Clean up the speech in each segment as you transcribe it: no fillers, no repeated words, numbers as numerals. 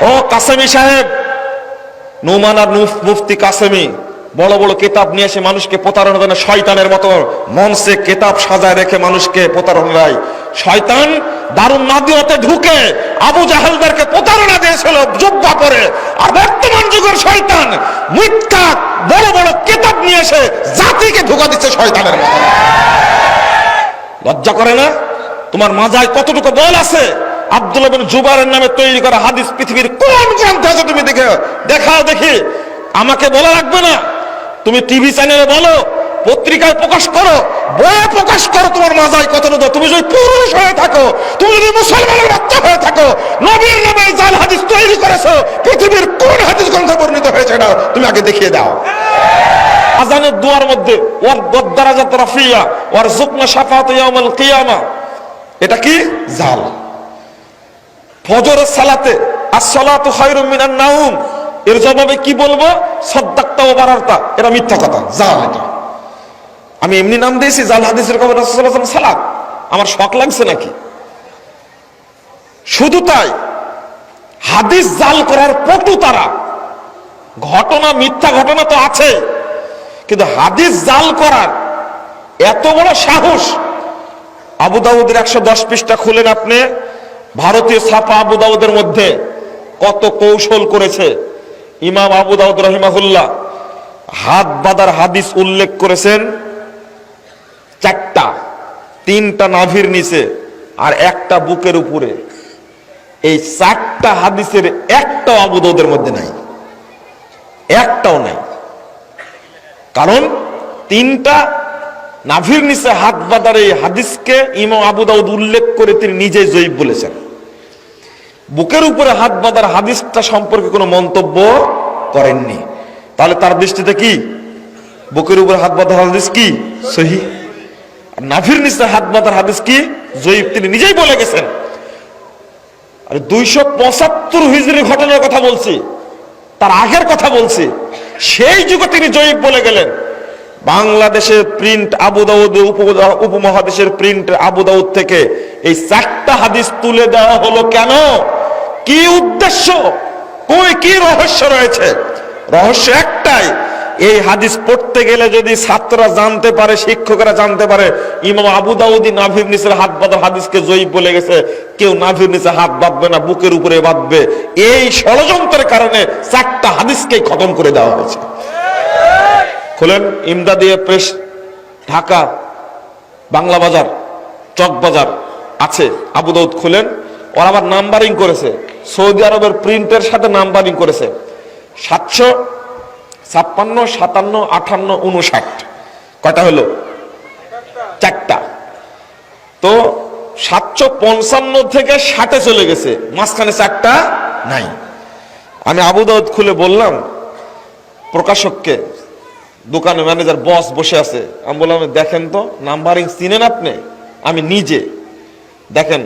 ও কাসেমি সাহেব, নোমান আর মুফতি কাসেমি বড় বড় কিতাব নিয়ে এসে মানুষকে প্রতারণা দেয়, শয়তানের মতো মঞ্চে কিতাব সাজায় রেখে মানুষকে প্রতারণা দেয়। শয়তান দারুন নাদিয়াতে ঢুকে আবু জাহেলদেরকে প্রতারণা দিয়েছিল জুব্বা পরে, আর বর্তমান যুগের শয়তান মিথ্যা বড় বড় কিতাব নিয়ে এসে জাতিকে ধোঁকা দিচ্ছে শয়তানের মতো। লজ্জা করে না? তোমার মাজায় কতটুকু বল আছে? আব্দুল্লাহ বিন জুবাইরের নামে তৈরি করা হাদিস পৃথিবীর কোন গ্রন্থে আছে তুমি দেখাও দেখি। আমাকে বলা লাগবে না, তুমি টিভি চ্যানেলে বলো, পত্রিকায় প্রকাশ করো, বইয়ে প্রকাশ করো তোমার মাজায় কতটুকু। তুমি যদি পুরুষ হয়ে থাকো, তুমি যদি মুসলমানের বাচ্চা হয়ে থাকো, নবীর নামে জাল হাদিস তৈরি করেছো, পৃথিবীর কোন হাদিস গ্রন্থে বর্ণিত হয়েছে না তুমি আগে দেখিয়ে দাও। আজানের দুয়ার মধ্যে ওয়ার দারাজাত রাফিয়া ওয়ার যুকনা শাফাআত ইয়াউমুল কিয়ামা, এটা কি? জাল। ফজরের সালাতে as-সালাতু খায়রুম মিনান নাওম, এর জবাবে কি বলবো? সাদ্দাকতা ওয়া বারারতা, এটা মিথ্যা কথা, জাল। এটা আমি এমনি নাম দিয়েছি জাল হাদিসের খবর রাসূলুল্লাহ সাল্লাল্লাহু আলাইহি ওয়াসাল্লাম সালাত, আমার শক লাগছে নাকি? শুধু তাই, হাদিস জাল করার পটু তারা। ঘটনা মিথ্যা ঘটনা তো আছে, কিন্তু হাদিস জাল করার এত বড় সাহস। আবু দাউদের 110 পৃষ্ঠা খুলেন আপনি, ভারতীয় ছাপা আবু দাউদের মধ্যে কত কৌশল করেছে ইমাম আবু দাউদ রাহিমাহুল্লাহ। হাত বাঁধার হাদিস উল্লেখ করেছেন 4টা, 3টা নাভির নিচে আর 1টা বুকের উপরে। এই 4টা হাদিসের একটাও আবু দাউদের মধ্যে নাই, একটাও নাই। কারণ 3টা নাভির নিচে হাত বাঁধার এই হাদিসকে ইমাম আবু দাউদ উল্লেখ করে তিনি নিজেই জয়ীফ বলেছেন। বুকের উপরে হাত বাঁধার হাদিসটা সম্পর্কে কোনো মন্তব্য করেননি। তাহলে তার দৃষ্টিতে কি বুকের উপরে হাত বাঁধার হাদিস কি সহিহ, আর নাভির নিচে হাত বাঁধার হাদিস কি জয়ীফ, তিনি নিজেই বলে গেছেন। আর 275 হিজরি ঘটনার কথা বলছি, তার আগের কথা বলছি। সেই যুগে তিনি জয়ীফ বলে গেলেন। বাংলাদেশের প্রিন্ট আবু দাউদ, উপমহাদেশের প্রিন্ট আবু দাউদ থেকে এই 4টা হাদিস তুলে দেওয়া হলো কেন? কি উদ্দেশ্য? কি রহস্য রয়েছে? রহস্য একটাই, এই হাদিস পড়তে গেলে যদি ছাত্ররা জানতে পারে, শিক্ষকরা জানতে পারে ইমাম আবু দাউদি নাভির নিচের হাত বাঁধার হাদিসকে জয়ীফ বলে গেছে, কেউ নাভির নিচে হাত বাঁধবে না, বুকের উপরে বাঁধবে। এই ষড়যন্ত্রের কারণে 4টা হাদিসকেই খতম করে দেওয়া হয়েছে। খুলেন ইমদাদিয়া প্রেস, ঢাকা, বাংলা বাজার, চক বাজার আছে আবু দাউদ, খুলেন। ওরা আবার নাম্বারিং করেছে, সৌদি আরবের প্রিন্টের সাথে নাম্বারিং করেছে। 756, 57, 58, 59, কয়টা হলো? 4টা। তো 755 থেকে 60-এ চলে গেছে, মাঝখানে 4টা নাই। আমি আবু দাউদ খুলে বললাম প্রকাশককে, দোকানে ম্যানেজার বস বসে আছে, আমি বললাম দেখেন তো নাম্বারিং চিনেন আপনি? আমি নিজে দেখেন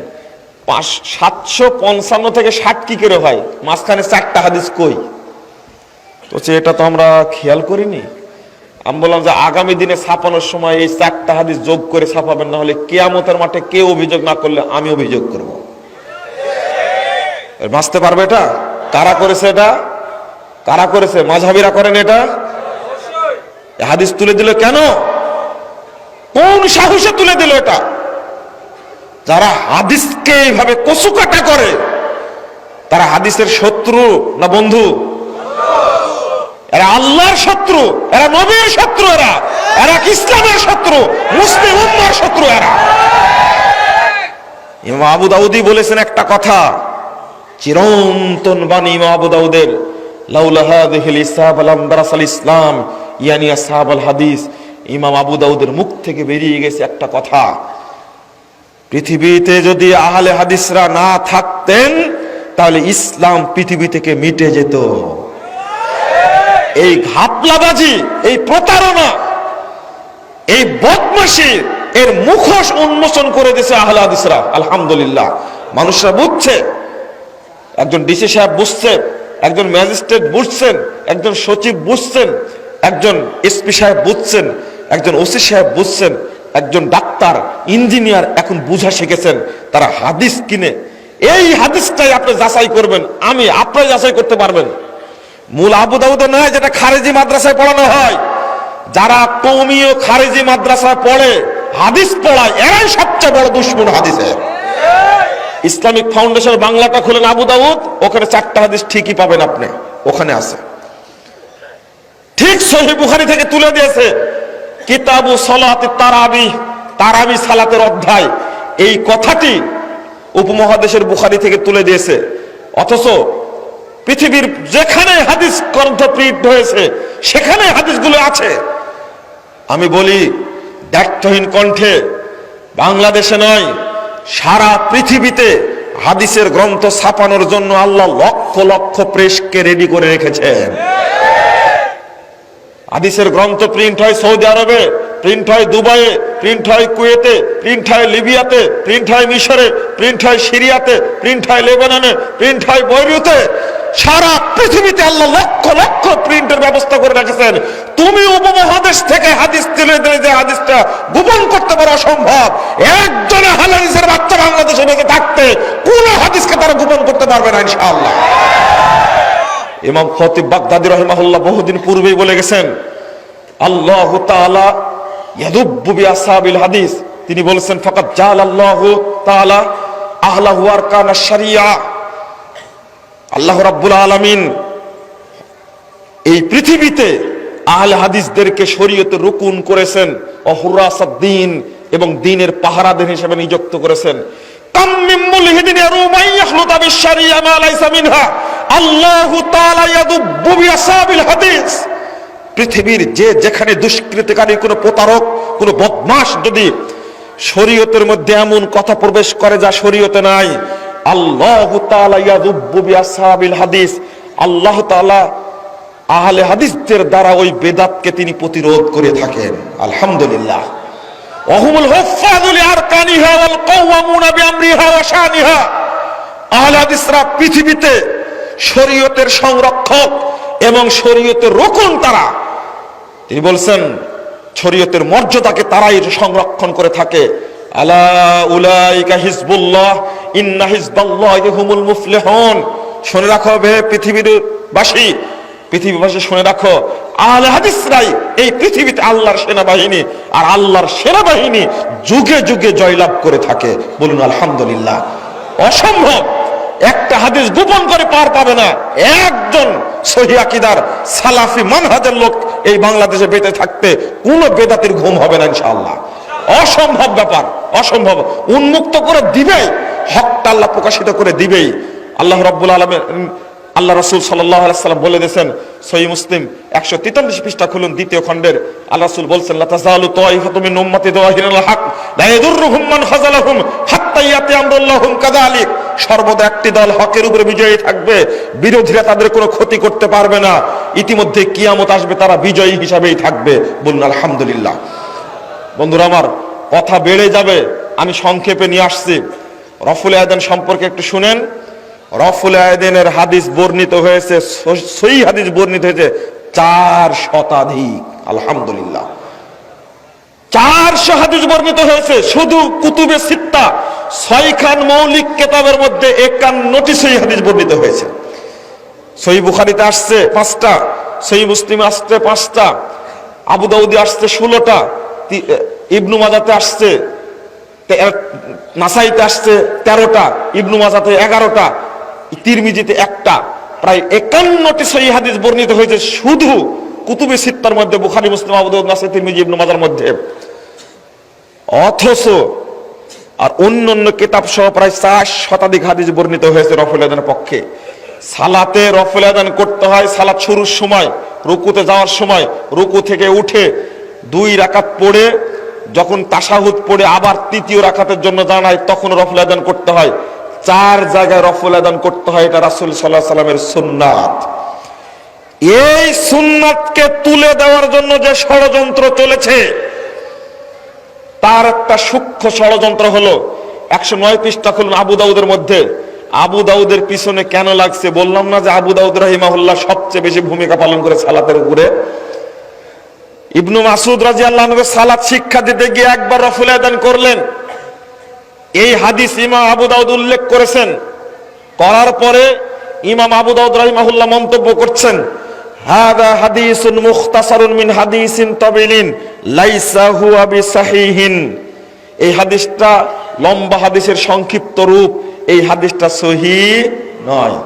755 থেকে 60 কি করে হয়, মাঝখানে 4টা হাদিস কই? তো এটা তো আমরা খেয়াল করিনি। আমি বললাম যে আগামী দিনে ছাপানোর সময় এই 4টা হাদিস যোগ করে ছাপাবেন, না হলে কিয়ামতের মাঠে কেউ অভিযোগ না করলে আমি অভিযোগ করব। বাঁচতে পারবে এটা? কারা করেছে এটা? কারা করেছে? মাযহাবীরা করেন এটা? হাদিস তুলে দিল কেন? কোন সাহসে তুলে দিল এটা? যারা হাদিসকে এইভাবে কচুকাটা করে তারা হাদিসের শত্রু না বন্ধু? এরা আল্লাহর শত্রু, এরা নবীর শত্রু, এরা ইসলামের শত্রু, মুসলিম উম্মাহর শত্রু এরা। ইমাম আবু দাউদি বলেছেন একটা কথা, চিরন্তন বাণী ইমাম আবু দাউদের, লাউলা হাযিহিল ইসাব লাম দারাসাল ইসলাম ইয়ানি আসহাবুল হাদিস। ইমাম আবু দাউদের মুখ থেকে বেরিয়ে গেছে একটা কথা, পৃথিবীতে যদি আহলে হাদিসরা না থাকতেন তাহলে ইসলাম পৃথিবী থেকে মিটে যেত। এই ঘাপলাবাজি, এই প্রতারণা, এই বদমাশি, এর মুখোশ উন্মোচন করে দিয়েছে আহলে হাদিসরা। আলহামদুলিল্লাহ, মানুষরা বুঝছে, একজন ডিসি সাহেব বুঝছে, একজন ম্যাজিস্ট্রেট বুঝছেন, একজন সচিব বুঝছেন, একজন এসপি সাহেব বুঝছেন, একজন ওসি সাহেব বুঝছেন, একজন ডাক্তার, ইঞ্জিনিয়ার এখন বুঝা শিখেছেন। তারা হাদিস কিনে এই হাদিসটাই আপনি যাচাই করবেন, আপনি যাচাই করতে পারবেন। মূল আবু দাউদে নয়, যেটা খারেজি মাদ্রাসায় পড়ানো হয়। যারা কওমি ও খারেজি মাদ্রাসায় পড়ে, হাদিস পড়ায়, এরাই সবচেয়ে বড় দুশমন হাদিসের। ইসলামিক ফাউন্ডেশন বাংলাটা খুলেন আবু দাউদ, ওখানে 4টা হাদিস ঠিকই পাবেন আপনি, ওখানে আছে। ঠিক সহিহ বুখারী থেকে তুলে দিয়েছে, কিতাবু সালাত তারাবি সালাতের অধ্যায়, এই কথাটি উপমহাদেশের বুখারী থেকে তুলে দিয়েছে। অথচ পৃথিবীর যেখানে হাদিস গ্রন্থ প্রিন্ট হয়েছে সেখানে হাদিসগুলো আছে। আমি বলি দায়িত্বহীন কণ্ঠে, বাংলাদেশে নয় সারা পৃথিবীতে হাদিসের গ্রন্থ ছাপানোর জন্য আল্লাহ লক্ষ লক্ষ প্রেসকে রেডি করে রেখেছেন। হাদিসের গ্রন্থ প্রিন্ট হয় সৌদি আরবে, প্রিন্ট হয় দুবাইয়ে, প্রিন্ট হয় কুয়েতে, প্রিন্ট হয় লিবিয়াতে, প্রিন্ট হয় মিশরে, প্রিন্ট হয় সিরিয়াতে, প্রিন্ট হয় লেবাননে, প্রিন্ট হয় বৈরুতে। সারা পৃথিবীতে আল্লাহ লক্ষ লক্ষ প্রিন্টের ব্যবস্থা করে রেখেছেন। তুমি উপমহাদেশ থেকে হাদিস তুলে দিলে যে হাদিসটা গোপন করতে পারো অসম্ভব। একজন আহলে হাদিসের বাচ্চা বাংলাদেশে বেঁচে থাকতে কোন হাদিসকে তারা গোপন করতে পারবে না ইনশাআল্লাহ। ইমাম খতিব বাগদাদি রাহিমাহুল্লাহ বহুদিন পূর্বেই বলে গেছেন, আল্লাহু তাআলা ইয়াদুব্বু বিআসহাবিল হাদিস। তিনি বলেছেন, ফাকাত জাআলাল্লাহু তাআলা আহলাহু আরকানা শারিয়া। আল্লাহ রাব্বুল আলামিন এই পৃথিবীতে আহলে হাদিসদেরকে শরীয়তের রুকুন করেছেন, অহুরাসাদ্দিন এবং দ্বীনের পাহারাদার হিসেবে নিযুক্ত করেছেন। কাম মিন মুলহিদিন ইয়ারুমা ইয়াখলুতা বিশ-শারিয়া মা লাইসা মিনহা। আল্লাহু তাআলা ইয়াদুব্বু বিআসহাবিল হাদিস। পৃথিবীর যেখানে দুষ্কৃতিকারী, কোনো প্রতারক, কোনো বদমাশ যদি শরীয়তের মধ্যে এমন কথা প্রবেশ করে যা শরীয়তে নাই, আল্লাহু তাআলা ইয়াদুব্বু বিআসহাবিল হাদিস, আল্লাহ তাআলা আহলে হাদিসদের দ্বারা ওই বেদাতকে তিনি প্রতিরোধ করে থাকেন। আলহামদুলিল্লাহ। ওয়াহুমুল হুফাযু লিআরকানিহা ওয়াল কাওয়ামুনা বিআমরিহা ওয়া শানিহা। আহলে হাদিসরা পৃথিবীতে শরীয়তের সংরক্ষক এবং শরীয়তের রক্ষণ তারা। তিনি বলছেন শরীয়তের মর্যাদাকে তারাই সংরক্ষণ করে থাকে। আলা উলাইকা হিজবুল্লাহ ইন্না হিজবাল্লাহি হুমুল মুফলিহুন। শুনে রাখো হে পৃথিবীবাসী, শুনে রাখো, আহলে হাদিসরাই এই পৃথিবীতে আল্লাহর সেনাবাহিনী, আর আল্লাহর সেনাবাহিনী যুগে যুগে জয়লাভ করে থাকে। বলুন আলহামদুলিল্লাহ। অসম্ভব একটা হাদিস গোপন করে পার পাবে না একজন সহিহ আকীদার সালাফি মানহাজের লোক এই বাংলাদেশে বেঁচে থাকতে কোনো বেদাতির ঘুম হবে না ইনশাআল্লাহ। অসম্ভব ব্যাপার, অসম্ভব। উন্মুক্ত করে দিবেই, হকটা আল্লাহ প্রকাশিত করে দিবেই। আল্লাহ রাব্বুল আলামিন, আল্লাহ রাসূল সাল্লাল্লাহু আলাইহি ওয়াসাল্লাম বলে দিয়েছেন, সহিহ মুসলিম 143 পৃষ্ঠা খুলুন, দ্বিতীয় খণ্ডের। আল্লাহ রাসূল বলছেন, লা তাযালু তাইফাতুম মিন উম্মতি যাহিরুল হক লা ইয়াদুররুহুম মান খাযালাহুম হাত্তা ইয়াতি আমরুল্লাহুম কাযালিক। সর্বদা একটি দল হকের উপরে বিজয়ী থাকবে, বিরোধীরা তাদের কোনো ক্ষতি করতে পারবে না। ইতিমধ্যে কিয়ামত আসবে, তারা বিজয়ী হিসাবেই থাকবে। বলুন আলহামদুলিল্লাহ। বন্ধুরা আমার, কথা বেড়ে যাবে, আমি সংক্ষেপে নিয়ে আসছি। রফুল আয়াদান সম্পর্কে একটু শুনেন। রফুল আয়াদানের হাদিস বর্ণিত হয়েছে, সহিহ হাদিস বর্ণিত হয়েছে 4 শতাধিক। আলহামদুলিল্লাহ, 400 হাদিস বর্ণিত হয়েছে শুধু কুতুবে সিত্তা 6 খান মৌলিক কিতাবের মধ্যে 51টি সহিহ হাদিস বর্ণিত হয়েছে। সহিহ বুখারীতে আসছে 5টা, সহিহ মুসলিমে আসছে 5টা, আবু দাউদে আসছে 16টা, ইবনু মাজাতে আসছে, নাসাইতে আসছে 13টা, ইবনু মাজাতে 11টা, তিরমিজিতে 1টা। প্রায় 51টি সহিহ হাদিস বর্ণিত হয়েছে শুধু কুতুবে সিত্তার মধ্যে, বুখারী, মুসলিম, আবু দাউদ, নাসাই, তিরমিজি, ইবনু মাজার মধ্যে। অথচ আর অন্যান্য কিতাব সহ প্রায় 4 শতাধিক হাদিস বর্ণিত হয়েছে রফুল আযানের পক্ষে। সালাতে রফুল আযান করতে হয় সালাত শুরুর সময়, রুকুতে যাওয়ার সময়, রুকু থেকে উঠে 2 রাকাত পড়ে যখন তাশাহুদ পড়ে আবার 3য় রাকাতের জন্য দাঁড়ায় তখন রফুল আযান করতে হয়। 4 জায়গায় রফুল আযান করতে হয়, এটা রাসূল সাল্লাল্লাহু আলাইহি সাল্লামের সুন্নাত। এই সুন্নাতকে তুলে দেওয়ার জন্য যে ষড়যন্ত্র চলেছে, তার একটা সূক্ষ্ম ষড়যন্ত্র হলো 109 পৃষ্ঠা খুলুন আবু দাউদের মধ্যে। আবু দাউদের পিছনে কেন লাগছে বললাম না, যে আবু দাউদ রাহিমাহুল্লাহ সবচেয়ে বেশি ভূমিকা পালন করে সালাতের উপরে। ইবনু মাসউদ রাদিয়াল্লাহু আনহু সালাত শিক্ষা দিতে গিয়ে একবার রফুল আযান করলেন। এই হাদিস ইমাম আবু দাউদ উল্লেখ করেছেন। করার পরে ইমাম আবু দাউদ রাহিমাহুল্লাহ মন্তব্য করছেন, হাদা হাদিসুন মুখতাসারুন মিন হাদিসিন তাবিলিন লাইসা হুয়া বিসাহিহিন। এই হাদিসটা লম্বা হাদিসের সংক্ষিপ্ত রূপ, এই হাদিসটা সহিহ নয়।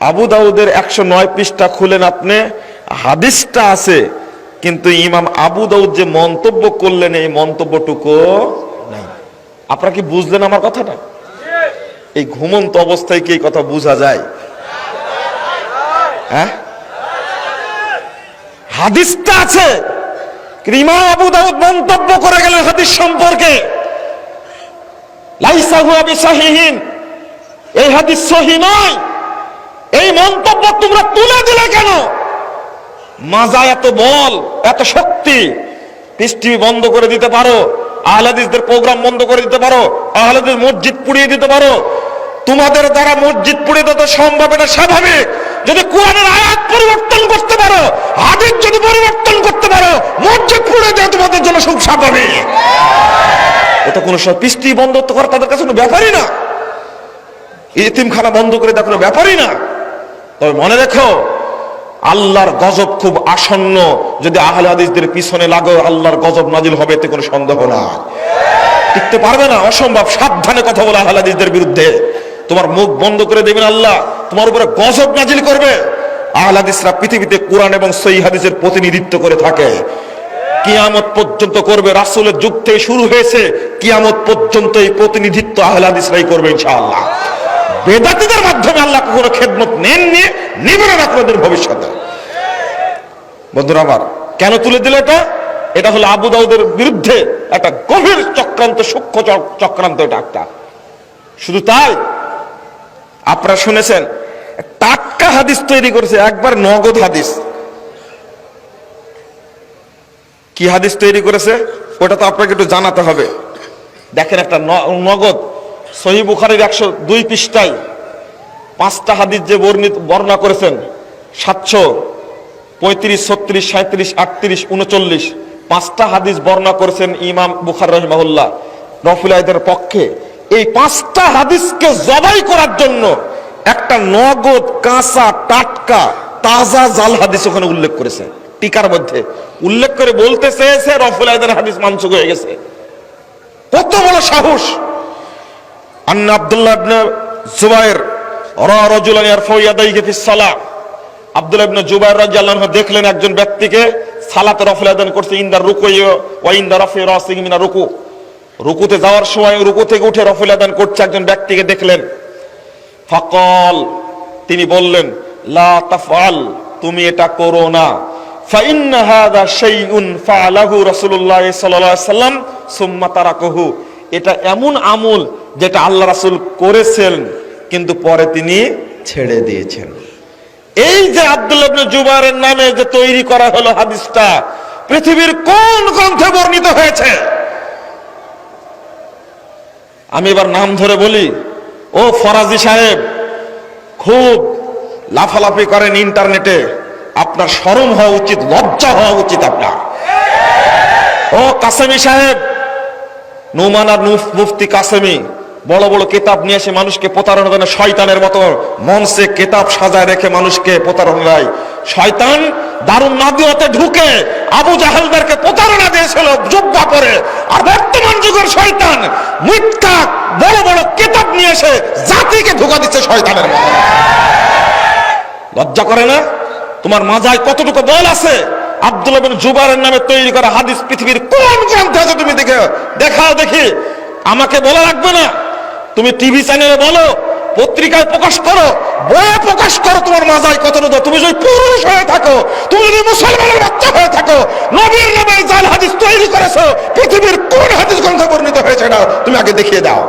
আবু দাউদের 109 পৃষ্ঠা খুলেন আপনি, হাদিসটা আছে, কিন্তু ইমাম আবু দাউদ যে মন্তব্য করলেন এই মন্তব্যটুকু নাই। আপনারা কি বুঝলেন আমার কথাটা? এই ঘুমন্ত অবস্থায় কি এই কথা বোঝা যায়? হ্যাঁ, হাদিসটা আছে, ইমাম আবু দাউদ মন্তব্য করে গেলেন হাদিস সম্পর্কে, লাইসা হুয়া বিসাহিহিন, এই হাদিস সহিহ নয়। এই মন্তব্য তোমরা তুলে দিলে কেন? মাজা এত বল, এত শক্তি, পিস টিভি বন্ধ করে দিতে পারো, আহলে হাদিসদের প্রোগ্রাম বন্ধ করে দিতে পারো, আহলে হাদিস মসজিদ পুড়িয়ে দিতে পারো। তোমাদের দ্বারা মসজিদ পুড়িয়ে দিতে সম্ভব, এটা স্বাভাবিক। যদি কোরআনের আয়াত পরিবর্তন করতে পারো, হাদিস যদি পরিবর্তন করতে পারো, মসজিদ পুড়িয়ে দেওয়া তোমাদের জন্য খুব স্বাভাবিক। এটা কোনো পিস টিভি বন্ধ করা তাদের কাছে কোনো ব্যাপারই না, ইতিমখানা বন্ধ করে দেওয়া কোনো ব্যাপারই না। তবে মনে রেখো, আল্লাহর গজব খুব আসন্ন। যদি আহলে হাদিসদের পিছনে লাগো, আল্লাহর গজব নাজিল হবে, এতে কোনো সন্দেহ না। টিকতে পারবে না, অসম্ভব। সাবধানে কথা বলো আহলে হাদিসদের বিরুদ্ধে, তোমার মুখ বন্ধ করে দেবেন আল্লাহ, তোমার উপরে গজব নাজিল করবে। আহলে হাদিসরা পৃথিবীতে কোরআন এবং সহিহ হাদিসের প্রতিনিধিত্ব করে থাকে, কিয়ামত পর্যন্ত করবে। রাসূলের যুগ থেকে শুরু হয়েছে, কিয়ামত পর্যন্ত এই প্রতিনিধিত্ব আহলে হাদিসরাই করবে ইনশাআল্লাহ। বেদাতীদের মাধ্যমে আল্লাহ কোনো খেদমত নেননি, নেবেন না কোনদিন ভবিষ্যতে। বন্ধুরা আমার, কেন তুলে দিল এটা? এটা হলো আবু দাউদের বিরুদ্ধে একটা গভীর চক্রান্ত, সূক্ষ্ম চক্রান্ত। এটা একটা, শুধু তাই, আপনারা শুনেছেন টাটকা হাদিস তৈরি করেছে, একবার নগদ হাদিস। কি হাদিস তৈরি করেছে ওটা তো আপনাকে একটু জানাতে হবে। দেখেন, একটা নগদ সহিহ বুখারীর 102 পৃষ্ঠায় 5টা হাদিস যে বর্ণনা করেছেন, 735, 36, 37, 38, 39, 5টা হাদিস বর্ণনা করেছেন ইমাম বুখারী রাহিমাহুল্লাহ রফুলাইদের পক্ষে। এই 5টা হাদিসকে জবাই করার জন্য একটা নগদ কাঁচা টাটকা তাজা জাল হাদিস ওখানে উল্লেখ করেছে। টিকার মধ্যে উল্লেখ করে বলতে চেয়েছে রফুলাইদের হাদিস মানসুখ হয়ে গেছে। কত বড় সাহস! আন্না আব্দুল্লাহ ইবনে জুবাইর রা রাজুলান ইয়ারফাউ ইয়াদাইহি ফিস সালাহ। আব্দুল্লাহ ইবনে জুবাইর রাদিয়াল্লাহু আনহু দেখলেন একজন ব্যক্তিকে সালাতে রফুল আদান করছে, ইনদা রুকুই ওয়া ইনদা রাফি রাসিহি মিনা রুকু। রুকুতে যাওয়ার সময় রুকু থেকে উঠে রফুল আদান করছে একজন ব্যক্তিকে দেখলেন। ফাকাল, তিনি বললেন, লা তাফআল, তুমি এটা করো না। ফাইন্না হাযা শাইউন ফাআলাহু রাসূলুল্লাহ সাল্লাল্লাহু আলাইহি ওয়াসাল্লাম সুম্মা তারাকাহু। এটা এমন আমল যেটা আল্লাহ রাসূল করেছেন কিন্তু পরে তিনি ছেড়ে দিয়েছেন। এই যে আব্দুল্লাহ ইবনে জুবাইরের নামে যে তৈরি করা হলো হাদিসটা, পৃথিবীর কোন গ্রন্থে বর্ণিত হয়েছে? আমি এবার নাম ধরে বলি। ও ফরাজি সাহেব, খুব লাফালাফি করেন ইন্টারনেটে, আপনার শরম হওয়া উচিত, লজ্জা হওয়া উচিত আপনার। ও কাসেমি সাহেব, নুমান আর মুফতি কাসেমি, বড় বড় কিতাব নিয়ে এসে মানুষকে প্রতারণা দেয়, শয়তানের মতো মঞ্চে কিতাব সাজায় রেখে মানুষকে প্রতারণা দেয়। শয়তান দারুন নাদিয়াতে ঢুকে আবু জাহেলদেরকে প্রতারণা দিয়েছিল জুব্বা পরে, আর বর্তমান যুগের শয়তান মিথ্যা বড় বড় কিতাব নিয়ে এসে জাতিকে ধোঁকা দিচ্ছে শয়তানের মতো। লজ্জা করে না? তোমার মাজায় কতটুকু বল আছে? আব্দুল্লাহ ইবনে জুবাইরের নামে তৈরি করা হাদিস পৃথিবীর কোন গ্রন্থে আছে তুমি দেখাও দেখি। আমাকে বলা লাগবে না, তুমি টিভি চ্যানেলে বলো, পত্রিকায় প্রকাশ করো, বইয়ে প্রকাশ করো তোমার মাজায় কতটুকু। তুমি যদি পুরুষ হয়ে থাকো, তুমি যদি মুসলমানের বাচ্চা হয়ে থাকো, নবীর নামে জাল হাদিস তৈরি করেছো, পৃথিবীর কোন হাদিস গ্রন্থে বর্ণিত হয়েছে না তুমি আগে দেখিয়ে দাও।